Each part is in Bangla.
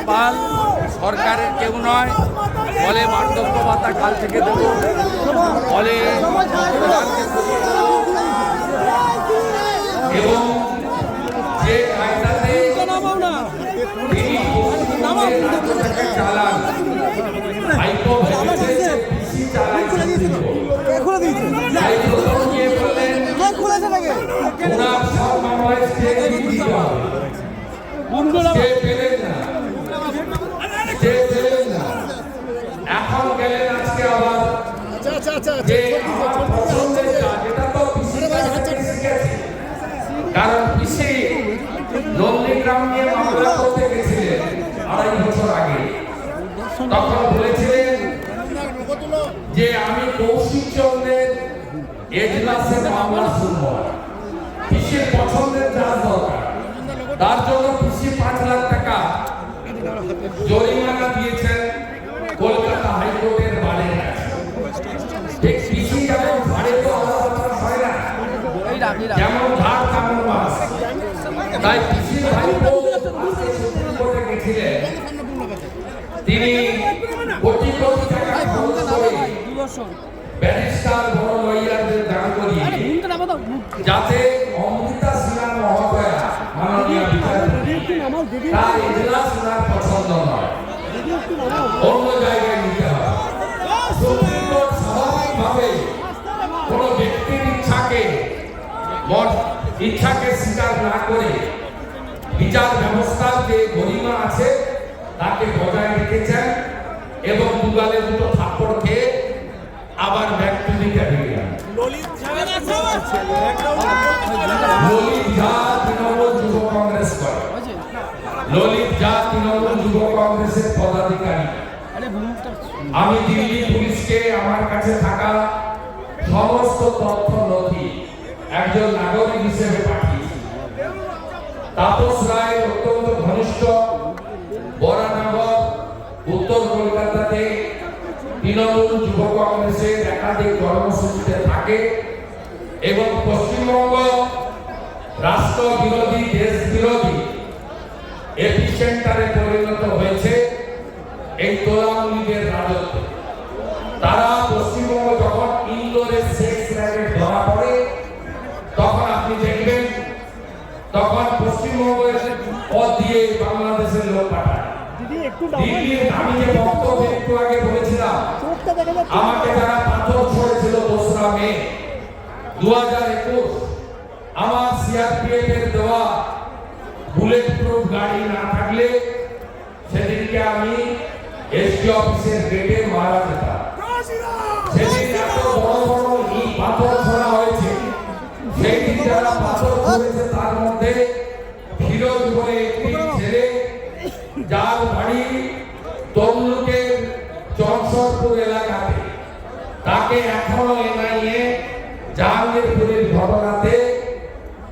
পাল সরকারের কেউ নয়, বলে বার্ধক্য ভাতা কাল থেকে দেব, বলে এবং যে কায়দাতে চালান এখন গেলেন আজকে আবার কারণ পিসি নন্দীগ্রাম নিয়ে মামলা করতে গেছিলেন 2.5 বছর আগে। তখন বলেছিলেন যে আমি কৌশিক চন্দ্রের এজলাসে মামলা শুনব, পিসির পছন্দের যা দরকার তার জন্য পিসি 5 লাখ টাকা জরিমানা দিয়েছেন কলকাতা হাইকোর্টের বাড়ির কাছে। ঠিক পিসি যেমন ভাড়ে তো আলাদা হয় না, যেমন ধার তেমন মাস। তাই পিসি হাইকোর্টে গেছিলেন, তিনি কোটি কোটি টাকা খরচ করে ব্যারিস্টার বড় লয়ারদের দান করিয়ে যাতে অমৃতা সিনহা মহোদয়া মাননীয় বিচারপতি তার এজলাস ওনার পছন্দ নয়, অন্য জায়গায় নিতে হবে। সুপ্রিম কোর্ট স্বাভাবিকভাবে কোন ব্যক্তির ইচ্ছাকে স্বীকার না করে বিচার ব্যবস্থার যে গরিমা আছে তাকে বজায় রেখেছেন এবং দুগালে দুটো থাপ্পড় খেয়ে আবার back to the cabinet. Lalit Jha Trinamool Yuva Congress করে, ললিত ঝা তৃণমূল যুব কংগ্রেসের পদাধিকারী। আমি দিল্লি পুলিশকে আমার কাছে থাকা সমস্ত তথ্য নথি একজন নাগরিক হিসেবে পাঠিয়েছি। তাপস রায় অত্যন্ত ঘনিষ্ঠ বরানগর উত্তর কলকাতাতে তৃণমূল যুব কংগ্রেসের একাধিক কর্মসূচিতে থাকে এবং পশ্চিমবঙ্গ রাষ্ট্র বিরোধী দেশ বিরোধী এপিসেন্টারে পরিণত হয়েছে এই তোলামুলিদের রাজত্ব। তারা পশ্চিমবঙ্গ যখন ইন্দোরের সেক্স র্যাকেট ধরা পড়ে তখন আপনি দেখবেন তখন পশ্চিমবঙ্গের পথ দিয়ে বাংলাদেশের লোক পাঠায়। আমি যে বক্তব্য একটু আগে বলেছিলাম, আমাকে যারা পাথর ছড়েছিল 2রা মে 2021, আমার সিআরপিএফ এর দেওয়া বুলেট প্রুফ গাড়ি না থাকলে সেদিনকে আমি এসপি অফিসের গেটে মারা যেতাম। সেদিন এত বড় বড় পাথর ছড়া হয়েছে, সেই দিন যারা পাথর ছড়েছে তার মধ্যে ফিরোজ বলে একটি ছেলে, যার বাড়ি তমলুকের চরসরপুর এলাকাতে, তাকে এখনো এনআইএ জাহাঙ্গীরপুরের ঘটনাতে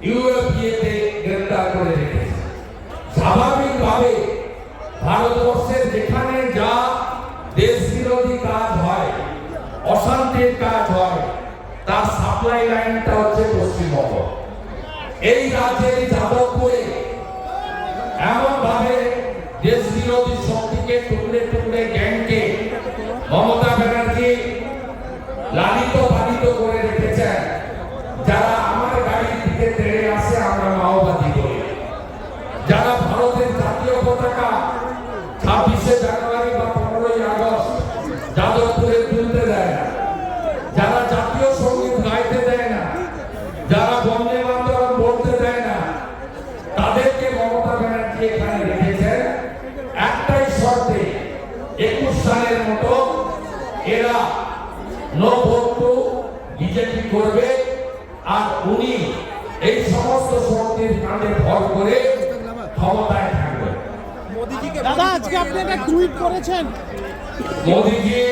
ইউএপিএতে গ্রেফতার করে রেখেছে। স্বাভাবিকভাবে ভারতবর্ষের যেখানে যা দেশ বিরোধী কাজ হয়, অশান্তির কাজ হয়, তার সাপ্লাই লাইনটা হচ্ছে পশ্চিমবঙ্গ। এই রাজ্যের যাদবপুরে এমন ভাবে দেশ বিরোধী শক্তিকে টুকরে টুকরে গ্যাংকে মমতা ব্যানার্জি লালিত পালিত করে রেখেছেন। যারা আমার গাড়ির দিকে তেড়ে আসে আমরা মাওবাদী বলি, যারা ভারতের জাতীয় পতাকা 26শে জানুয়ারি বা 15ই আগস্ট যাদবপুরে তুলতে দেয় না, যারা জাতীয় সঙ্গীত গাইতে দেয় না, যারা বন্দে মাতরম বলতে দেয় না, তাদেরকে মমতা ব্যানার্জি এখানে রেখেছেন একটাই শর্তে, 21 সালের মতো এরা নো ভোট টু বিজেপি করবে আর উনি এই সমস্ত শক্তির কাঁধে ভর করে ক্ষমতায় থাকবে। দাদা আজকে আপনি একটা টুইট করেছেন, মোদিজি